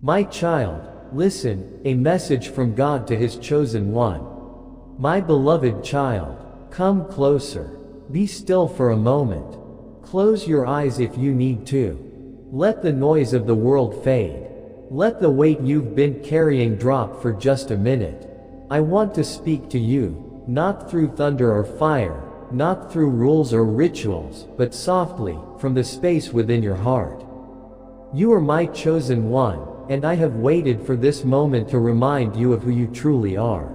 My child, listen, a message from God to his chosen one. My beloved child, come closer. Be still for a moment. Close your eyes if you need to. Let the noise of the world fade. Let the weight you've been carrying drop for just a minute. I want to speak to you, not through thunder or fire, not through rules or rituals, but softly, from the space within your heart. You are my chosen one, and I have waited for this moment to remind you of who you truly are.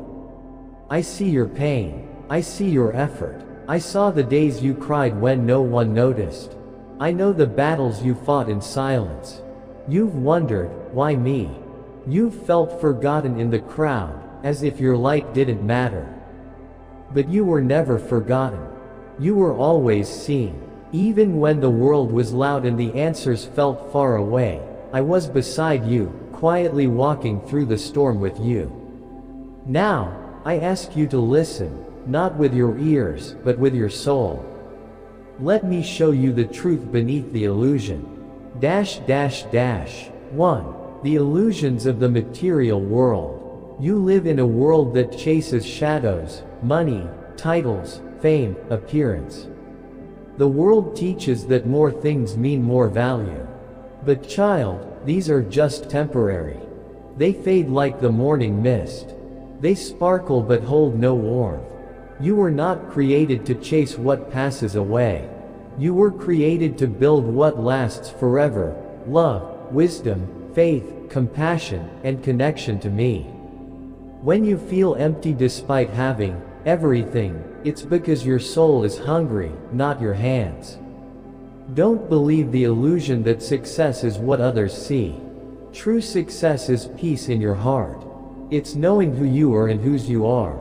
I see your pain. I see your effort. I saw the days you cried when no one noticed. I know the battles you fought in silence. You've wondered, why me? You've felt forgotten in the crowd, as if your light didn't matter. But you were never forgotten. You were always seen. Even when the world was loud and the answers felt far away, I was beside you, quietly walking through the storm with you. Now, I ask you to listen, not with your ears, but with your soul. Let me show you the truth beneath the illusion. 1. The illusions of the material world. You live in a world that chases shadows, money, titles, fame, appearance. The world teaches that more things mean more value. But child, these are just temporary. They fade like the morning mist. They sparkle but hold no warmth. You were not created to chase what passes away. You were created to build what lasts forever: love, wisdom, faith, compassion, and connection to me. When you feel empty despite having everything, it's because your soul is hungry, not your hands. Don't believe the illusion that success is what others see. True success is peace in your heart. It's knowing who you are and whose you are.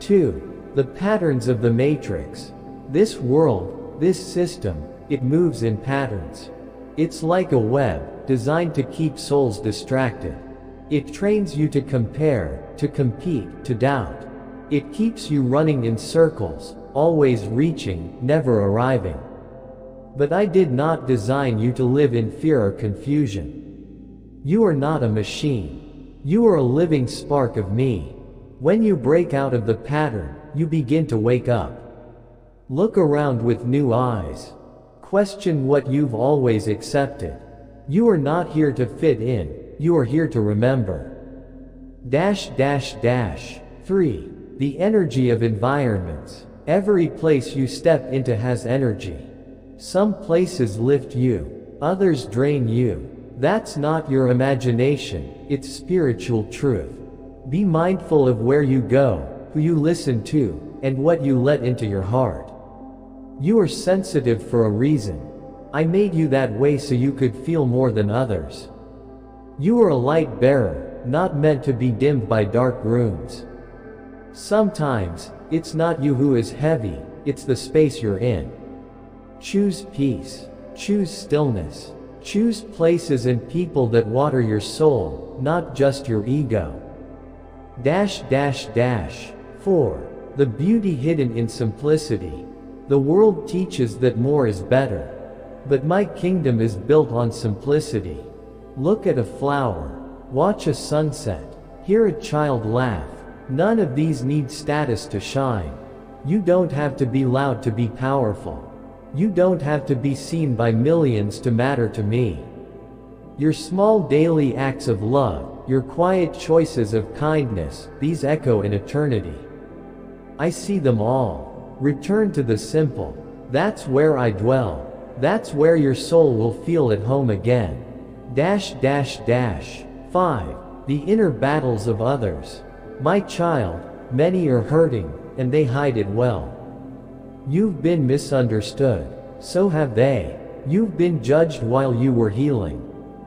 2. The patterns of the matrix. This world, this system, it moves in patterns. It's like a web, designed to keep souls distracted. It trains you to compare, to compete, to doubt. It keeps you running in circles, always reaching, never arriving. But I did not design you to live in fear or confusion. You are not a machine. You are a living spark of me. When you break out of the pattern, you begin to wake up. Look around with new eyes. Question what you've always accepted. You are not here to fit in, you are here to remember. 3. The energy of environments. Every place you step into has energy. Some places lift you, others drain you. That's not your imagination, it's spiritual truth. Be mindful of where you go, who you listen to, and what you let into your heart. You are sensitive for a reason. I made you that way so you could feel more than others. You are a light bearer, not meant to be dimmed by dark rooms. Sometimes, it's not you who is heavy, it's the space you're in. Choose peace. Choose stillness. Choose places and people that water your soul, not just your ego. 4. The beauty hidden in simplicity. The world teaches that more is better. But my kingdom is built on simplicity. Look at a flower. Watch a sunset. Hear a child laugh. None of these need status to shine. You don't have to be loud to be powerful. You don't have to be seen by millions to matter to me. Your small daily acts of love, your quiet choices of kindness, these echo in eternity. I see them all. Return to the simple. That's where I dwell. That's where your soul will feel at home again. 5. The inner battles of others. My child, many are hurting, and they hide it well. You've been misunderstood. So have they. You've been judged while you were healing.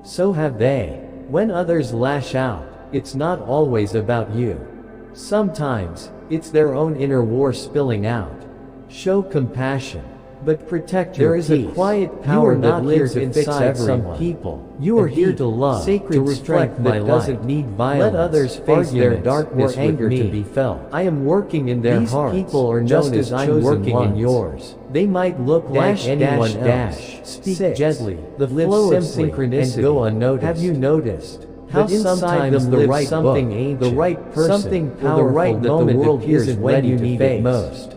So have they. When others lash out, it's not always about you. Sometimes, it's their own inner war spilling out. Show compassion. but protect your peace. There is a quiet power that lives inside some people. You are here to love, sacred to strength that doesn't need violence. Let others face their darkness or anger to be felt. I am working in their hearts. These people are known as I'm working in yours. They might look like anyone else. Speak gently, the flow of synchronicity, and go unnoticed. Have you noticed how sometimes the right something ancient, the right person, something powerful, the right moment the world appears when you need it most?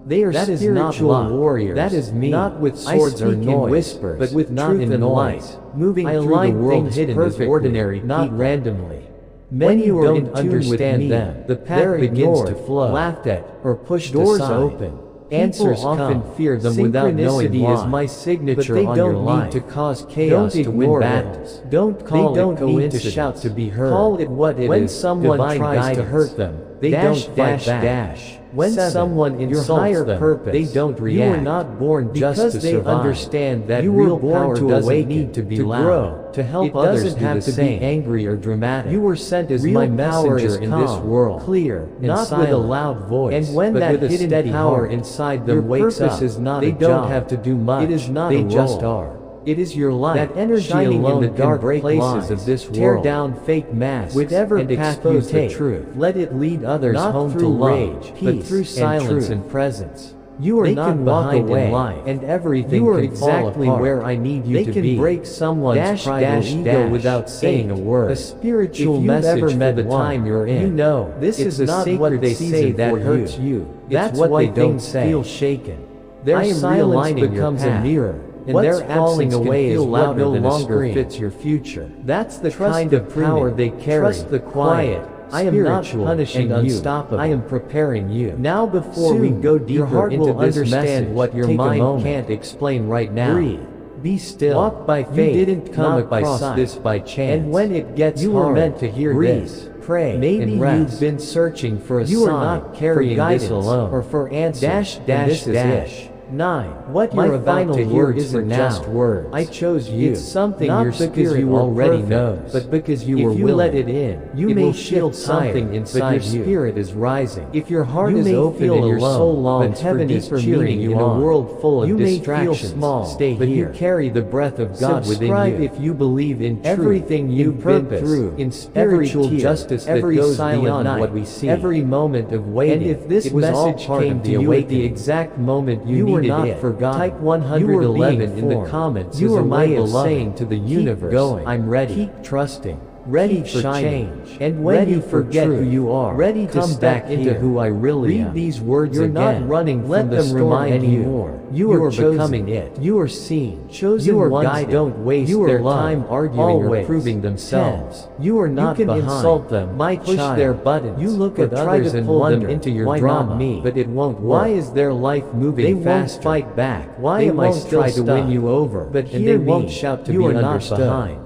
They are spiritual warriors. That is me. Not with swords or noise, whispers, but with truth and light. Moving through the world hidden as ordinary, not randomly. Many who don't understand them, the path begins to flow, laughed at, or pushed aside. Doors open. Answers often fear them without knowing why. Is my signature but they on don't your life. Need to cause chaos to win battles. Don't call it coincidence. Need to shout to be heard. Call it what it when is. When someone tries to hurt them, they don't fight back. When someone insults them, purpose, they don't react. You were not born just to survive. Because they understand that you real power doesn't need to be loud, grow, to help others do the same. It doesn't have to be angry or dramatic. You were sent as my messenger in this world, clear, not with a loud voice, and when that hidden power inside them wakes up, they don't have to do much. It is not a role. They just are. It is your light, that energy shining alone in the dark places of this world. Tear down fake masks, whatever and expose the truth. Let it lead others not home through to rage, but through silence and presence. You are not behind in life, and everything you are exactly where I need you to be. They can break someone's pride and ego without saying a word. A spiritual message ever met the time you're in. You know, this is not what they say that hurts you. That's what they don't say. Feel shaken. Their silence becomes a mirror. And their falling away is what no longer fits your future. That's the kind of power they carry. Trust the quiet. I am not punishing you. I am preparing you. Now before we go deeper into this message, what your mind can't explain right now. Breathe. Be still. Walk by faith. You didn't come across this by chance. And when it gets hard, you were meant to hear this. Pray. Maybe you've been searching for a sign. You are not carrying this alone, or for answers. Dash. 9. What you're about to hear isn't just words. I chose you. It's something not your spirit you already knows, but because you were willing. If you let it in, you may feel something inside you. But your spirit is rising. If your heart is open and your soul longs for deeper meaning in a world full of distractions, you may feel small, stay but here. You carry the breath of God within you. If you believe in everything you've been through, in spiritual justice that goes beyond what we see, every moment of waiting. And if this message came to you at the exact moment you needed it, forgotten. Type 111 in the comments. You are my beloved, saying to the universe, going, I'm ready. Keep trusting. Ready for change. And when you forget who you are, ready to come back into who I really am. Read these words again. You're not running from the storm anymore. You are becoming it. You are seen. Chosen ones don't waste their time arguing or proving themselves. You are not behind. You can insult them, push their buttons. You look at others and wonder into your drama, me? But it won't work. Why is their life moving fast? They won't fight back. Why am I still try to win you over? But and they won't shout to be understood.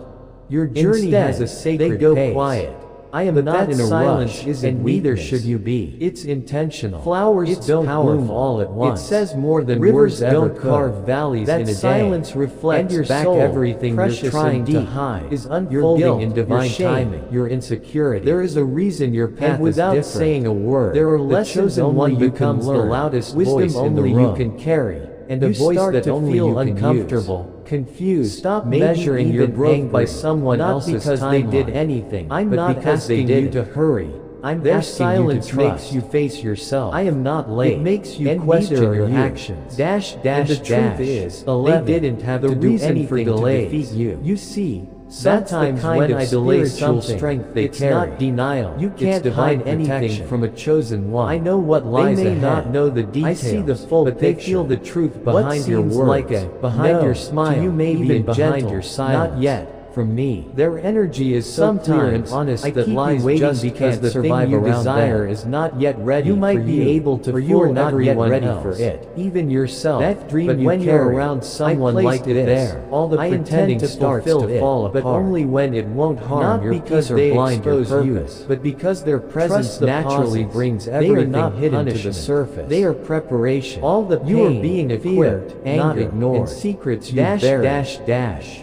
Your journey has a sacred pace. Quiet. I am not in a rush, and neither should you be. It's intentional. Flowers don't bloom all at once. It says more than words ever could. Carve valleys in a day. That silence reflects back everything you're trying to hide. Is unfolding in divine timing. Your insecurity. There is a reason your path is different. Without saying a word, there are lessons only becomes the loudest voice in the room you can carry. And a voice that only feel uncomfortable, confused. Stop measuring your growth by someone else's because they did anything. I'm not because they did you to hurry. Their silence makes you face yourself. I am not late. It makes you question your actions. And the truth is, 11. They didn't have to do anything to defeat you. You see. Sometimes when I delay something, strength they carry. Not denial. You can't hide anything from a chosen one. I know what lies ahead. They may not know the details. I see the full but they feel the truth behind your words. Behind your smile. You may be behind your silence. Not yet. From me, their energy is so clear and honest that lies just because the thing you desire is not yet ready. You might be able to fool not yet ready for it, even yourself. That dream but when you're around someone like this, all the pretending starts to fall apart. But only when it won't harm your peace or blind your purpose, but because their presence naturally brings everything hidden to the surface. They are preparation. All the pain you are being equipped, not ignored, and secrets you bury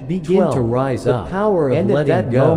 begin to rise up. The power of letting go.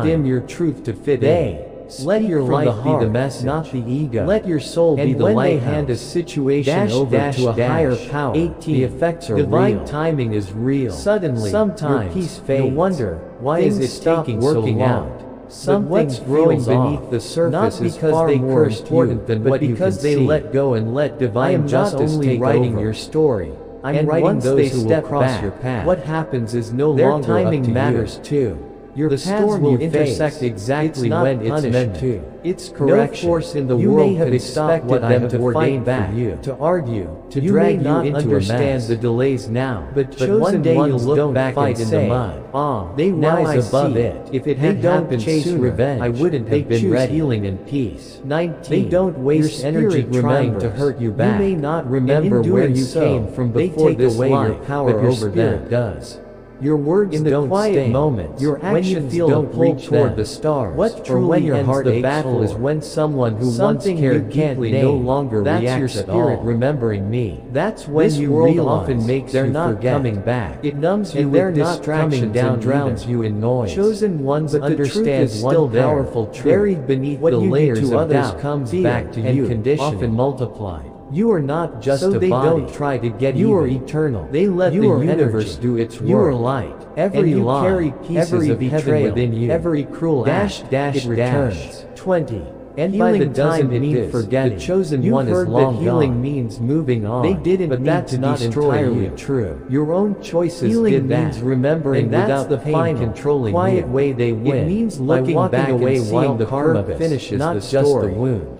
not dim your truth to fit in. Let your life be the message, not the ego. Let your soul be the lighthouse. And when they hand a situation over to a higher power, 18, the effects are divine real. Timing is real. Suddenly, sometimes, your peace fades. You'll wonder, why is it taking so long? Something's growing beneath the surface, not because they cursed important than what because they let go and let divine justice take over. Your story. I'm and writing once those they who will step cross back, your path. what happens is no Their longer timing up to matters you. too. The paths storm will you intersect face, exactly it's not when it's meant punishment. to. It's No correction. force in the You world may have can stop expected what I them have to ordained fight for back, you, to argue, to you drag may you not into a understand mess. the delays now, But one chosen day ones you'll don't look back fight and in say, the mud. they Now I rise above see. it. If it They had don't happened chase sooner, revenge. I wouldn't They have been choose ready. healing and peace. 19. They don't waste Your energy spirit trying to remembers. hurt you back. You may not remember And in where doing you so, came from they before take this away your life, power but your over spirit them. does. Your words In the don't quiet sting. moments, Your when you actions feel a don't pull reach toward them. the stars, What or when truly your ends heart the aches battle for is when someone who once something cared you deeply can't no name. longer That's your reacts at spirit all. remembering me. That's when This you world realize often makes they're you not forget. coming back. It numbs you And with they're not distractions coming down and drowns either. you in noise. Chosen ones But the understand truth is still one there. powerful truth. Buried beneath What the you do layers to of others doubt, comes fear, back to and you, conditioning. often multiplied. You are not just So a they body. don't try to get You are even. eternal. They let You the are universe energy. do its work. You are light. Every And you lie, carry pieces every of heaven betrayal within you. every cruel Dash, act, dash, it dash. returns. 20. And Healing by the doesn't time it mean is, forgetting. the chosen You've one is heard long that healing gone. means moving on. They didn't but need that's to not destroy entirely you. true. Your own choices Healing did that. means remembering And that's without the pain final, controlling quiet you. way they win. It means by looking walking back away and while seeing the the purpose, purpose finishes not the just story. the wound.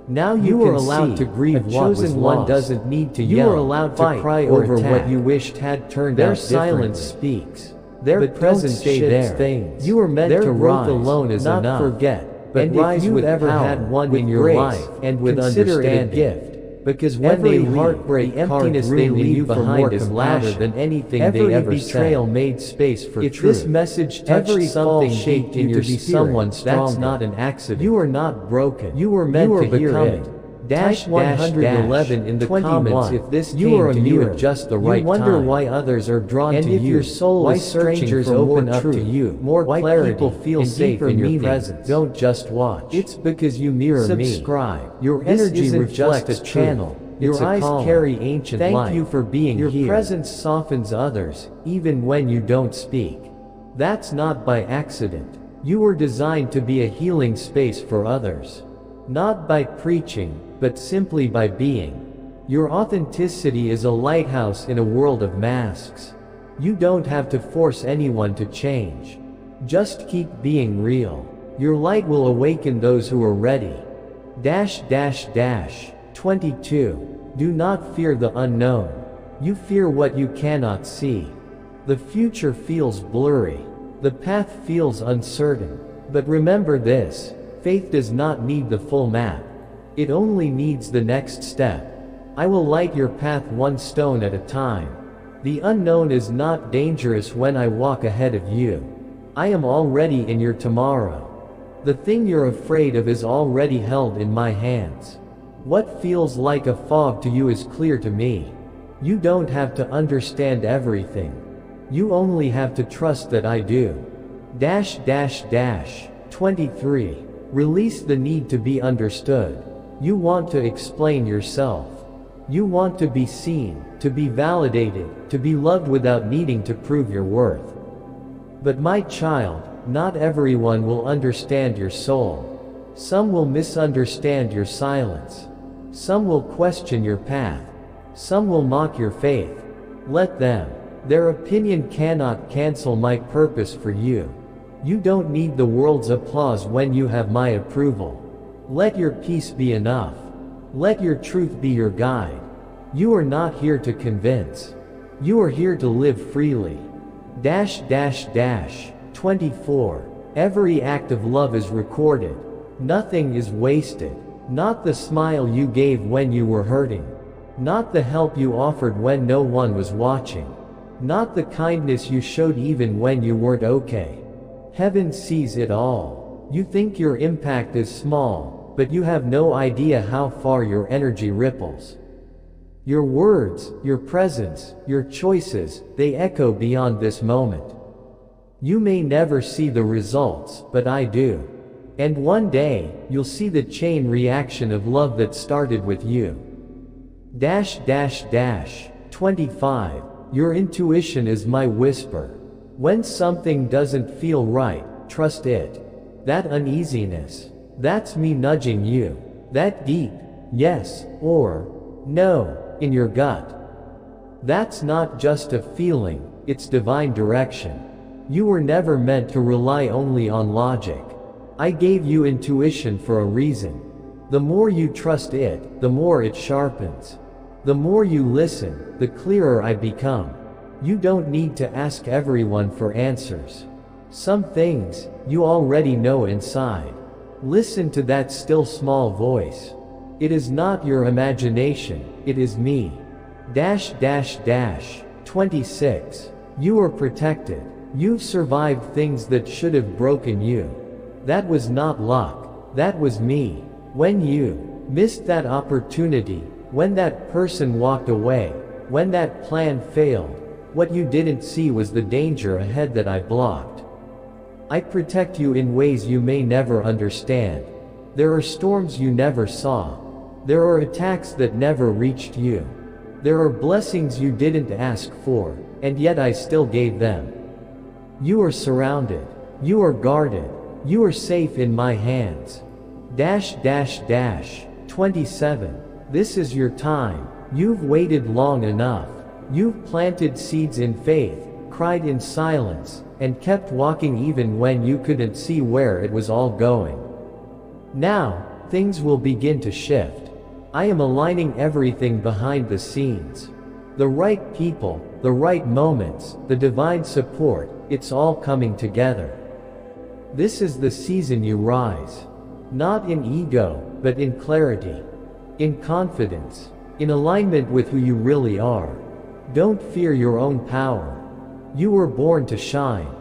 Now You you are can allowed see, to grieve a what chosen was one lost. doesn't need to You yell, are allowed to fight, cry or over attack. what you wished had turned Their out silence differently. speaks. Their But presence don't stay sheds there. things. You are meant Their to growth rise, alone is not enough. forget. But And rise if you've with ever power, had one with in your grace, life, and with consider it a understanding. gift. Because when Every they leave, heartbreak, the emptiness carved they room in leave you for behind more is louder compassion. than anything Every they ever betrayal said. made space for If truth. this message touched Every something fall shaped in you your to be spirit, someone that's stronger. not an accident. You are not broken. You were meant are to hear becoming. it. Dash, Type dash, 111 dash, in the 21. comments if this You came are a to you mirror. at just the right You wonder time. why others are drawn And to if you. your soul Why is searching strangers for open more up to truth, you. more Why clarity, people feel and safe deeper in your meaning. presence. Don't just watch. It's because you mirror me. Subscribe. Your This energy isn't reflects just a truth. channel. Your It's a eyes calling. carry ancient Thank light. you for being Your here. presence softens others, even when you don't speak. That's not by accident. You were designed to be a healing space for others. Not by preaching, but simply by being. Your authenticity is a lighthouse in a world of masks. You don't have to force anyone to change. Just keep being real. Your light will awaken those who are ready. Dash, dash, dash. 22. Do not fear the unknown. You fear what you cannot see. The future feels blurry. The path feels uncertain. But remember this, faith does not need the full map. It only needs the next step. I will light your path one stone at a time. The unknown is not dangerous when I walk ahead of you. I am already in your tomorrow. The thing you're afraid of is already held in my hands. What feels like a fog to you is clear to me. You don't have to understand everything. You only have to trust that I do. Dash, dash, dash. 23. Release the need to be understood. You want to explain yourself. You want to be seen, to be validated, to be loved without needing to prove your worth. But my child, not everyone will understand your soul. Some will misunderstand your silence. Some will question your path. Some will mock your faith. Let them. Their opinion cannot cancel my purpose for you. You don't need the world's applause when you have my approval. Let your peace be enough. Let your truth be your guide. You are not here to convince. You are here to live freely. Dash, dash, dash. 24. Every act of love is recorded. Nothing is wasted. Not the smile you gave when you were hurting. Not the help you offered when no one was watching. Not the kindness you showed even when you weren't okay. Heaven sees it all. You think your impact is small, but you have no idea how far your energy ripples. Your words, your presence, your choices, they echo beyond this moment. You may never see the results, but I do. And one day, you'll see the chain reaction of love that started with you. Dash, dash, dash. 25. Your intuition is my whisper. When something doesn't feel right, trust it. That uneasiness, that's me nudging you. That deep, yes, or no, in your gut. That's not just a feeling, it's divine direction. You were never meant to rely only on logic. I gave you intuition for a reason. The more you trust it, the more it sharpens. The more you listen, the clearer I become. You don't need to ask everyone for answers. Some things, you already know inside. Listen to that still small voice. It is not your imagination, it is me. 26. You are protected. You've survived things that should have broken you. That was not luck, that was me. When you missed that opportunity, when that person walked away, when that plan failed, what you didn't see was the danger ahead that I blocked. I protect you in ways you may never understand. There are storms you never saw. There are attacks that never reached you. There are blessings you didn't ask for, and yet I still gave them. You are surrounded. You are guarded. You are safe in my hands. 27. This is your time. You've waited long enough. You've planted seeds in faith, cried in silence, and kept walking even when you couldn't see where it was all going. Now, things will begin to shift. I am aligning everything behind the scenes. The right people, the right moments, the divine support, it's all coming together. This is the season you rise. Not in ego, but in clarity. In confidence. In alignment with who you really are. Don't fear your own power. You were born to shine.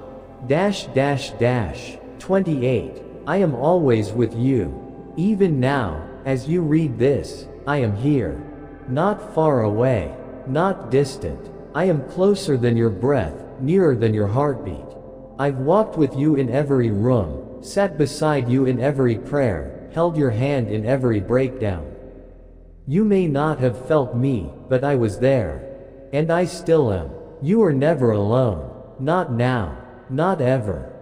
28. I am always with you. Even now, as you read this, I am here. Not far away. Not distant. I am closer than your breath, nearer than your heartbeat. I've walked with you in every room, sat beside you in every prayer, held your hand in every breakdown. You may not have felt me, but I was there. And I still am. You are never alone. Not now. Not ever.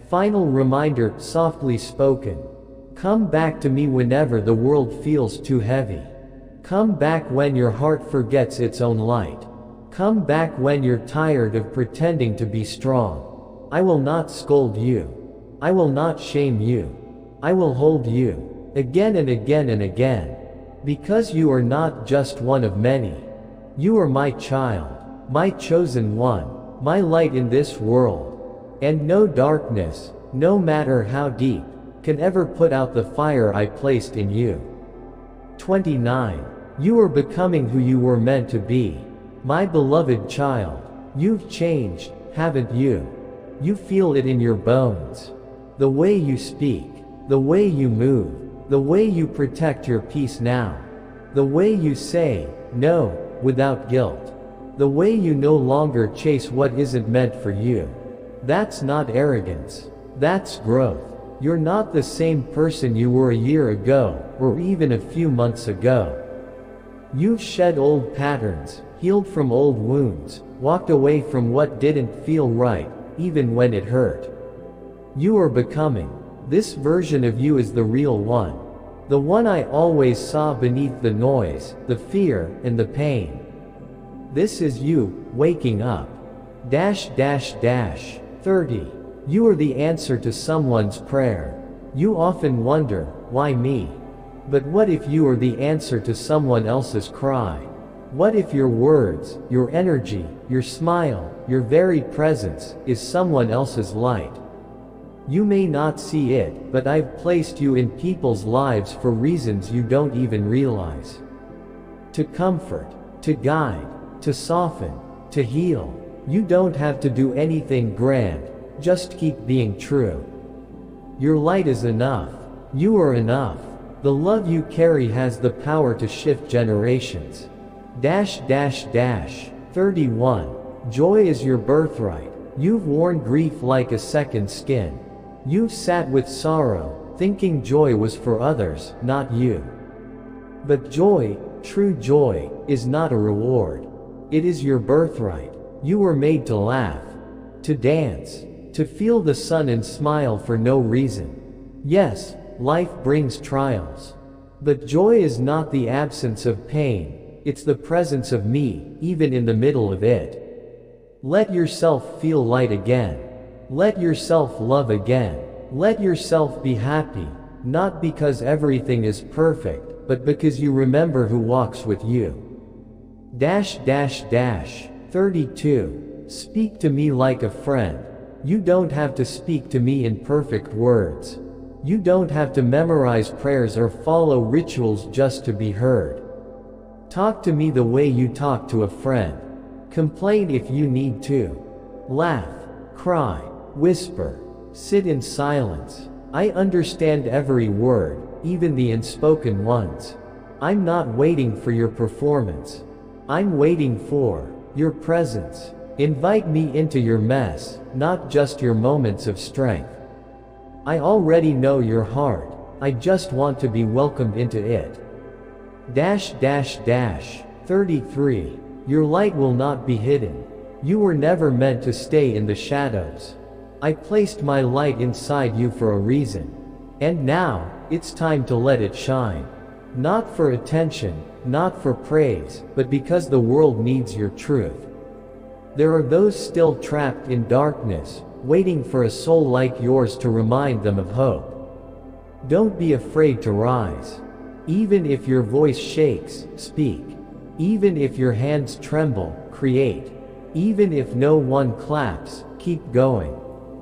Final reminder, softly spoken. Come back to me whenever the world feels too heavy. Come back when your heart forgets its own light. Come back when you're tired of pretending to be strong. I will not scold you. I will not shame you. I will hold you. Again and again and again. Because you are not just one of many. You are my child. My chosen one. My light in this world. And no darkness, no matter how deep, can ever put out the fire I placed in you. 29. You are becoming who you were meant to be. My beloved child. You've changed, haven't you? You feel it in your bones. The way you speak. The way you move. The way you protect your peace now. The way you say, no, without guilt. The way you no longer chase what isn't meant for you. That's not arrogance. That's growth. You're not the same person you were a year ago, or even a few months ago. You've shed old patterns, healed from old wounds, walked away from what didn't feel right, even when it hurt. You are becoming. This version of you is the real one. The one I always saw beneath the noise, the fear, and the pain. This is you, waking up. 30. You are the answer to someone's prayer. You often wonder, why me? But what if you are the answer to someone else's cry? What if your words, your energy, your smile, your very presence, is someone else's light? You may not see it, but I've placed you in people's lives for reasons you don't even realize. To comfort, to guide, to soften, to heal. You don't have to do anything grand, just keep being true. Your light is enough. You are enough. The love you carry has the power to shift generations. 31. Joy is your birthright. You've worn grief like a second skin. You've sat with sorrow, thinking joy was for others, not you. But joy, true joy, is not a reward. It is your birthright. You were made to laugh, to dance, to feel the sun and smile for no reason. Yes, life brings trials. But joy is not the absence of pain, it's the presence of me, even in the middle of it. Let yourself feel light again. Let yourself love again. Let yourself be happy, not because everything is perfect, but because you remember who walks with you. 32. Speak to me like a friend. You don't have to speak to me in perfect words. You don't have to memorize prayers or follow rituals just to be heard. Talk to me the way you talk to a friend. Complain if you need to. Laugh, cry, whisper, sit in silence. I understand every word, even the unspoken ones. I'm not waiting for your performance. I'm waiting for your presence. Invite me into your mess, not just your moments of strength. I already know your heart. I just want to be welcomed into it. 33. Your light will not be hidden. You were never meant to stay in the shadows. I placed my light inside you for a reason. And now, it's time to let it shine. Not for attention, not for praise, but because the world needs your truth. There are those still trapped in darkness, waiting for a soul like yours to remind them of hope. Don't be afraid to rise. Even if your voice shakes, speak. Even if your hands tremble, create. Even if no one claps, keep going.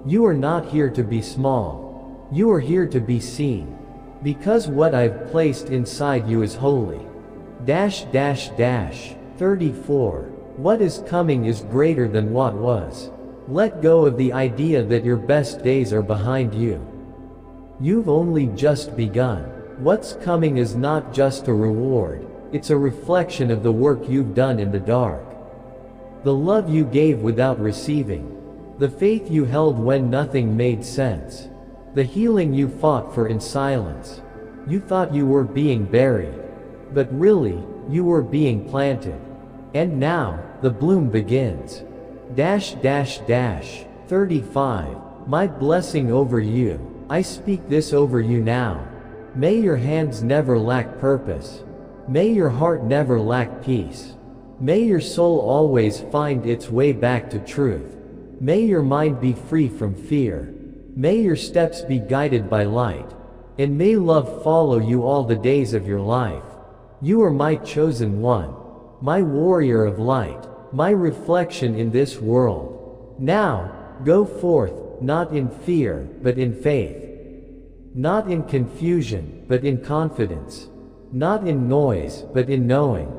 You are not here to be small. You are here to be seen. Because what I've placed inside you is holy. 34. What is coming is greater than what was. Let go of the idea that your best days are behind you. You've only just begun. What's coming is not just a reward, it's a reflection of the work you've done in the dark. The love you gave without receiving. The faith you held when nothing made sense. The healing you fought for in silence. You thought you were being buried. But really, you were being planted. And now, the bloom begins. 35. My blessing over you. I speak this over you now. May your hands never lack purpose. May your heart never lack peace. May your soul always find its way back to truth. May your mind be free from fear. May your steps be guided by light. And may love follow you all the days of your life. You are my chosen one. My warrior of light. My reflection in this world. Now, go forth, not in fear, but in faith. Not in confusion, but in confidence. Not in noise, but in knowing.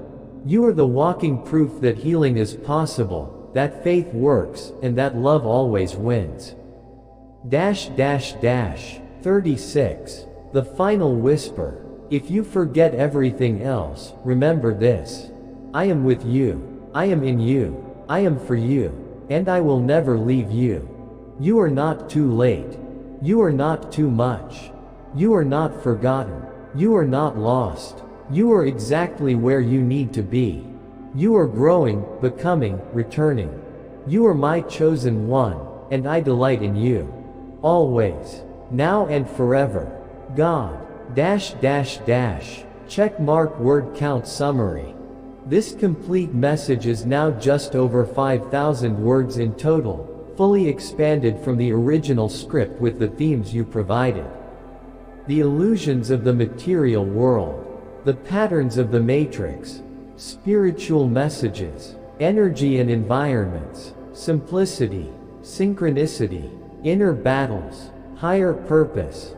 You are the walking proof that healing is possible, that faith works, and that love always wins. 36. The final whisper. If you forget everything else, remember this. I am with you. I am in you. I am for you. And I will never leave you. You are not too late. You are not too much. You are not forgotten. You are not lost. You are exactly where you need to be. You are growing, becoming, returning. You are my chosen one, and I delight in you. Always. Now and forever. God. Check mark word count summary. This complete message is now just over 5,000 words in total, fully expanded from the original script with the themes you provided. The illusions of the material world, the patterns of the matrix, spiritual messages, energy and environments, simplicity, synchronicity, inner battles, higher purpose,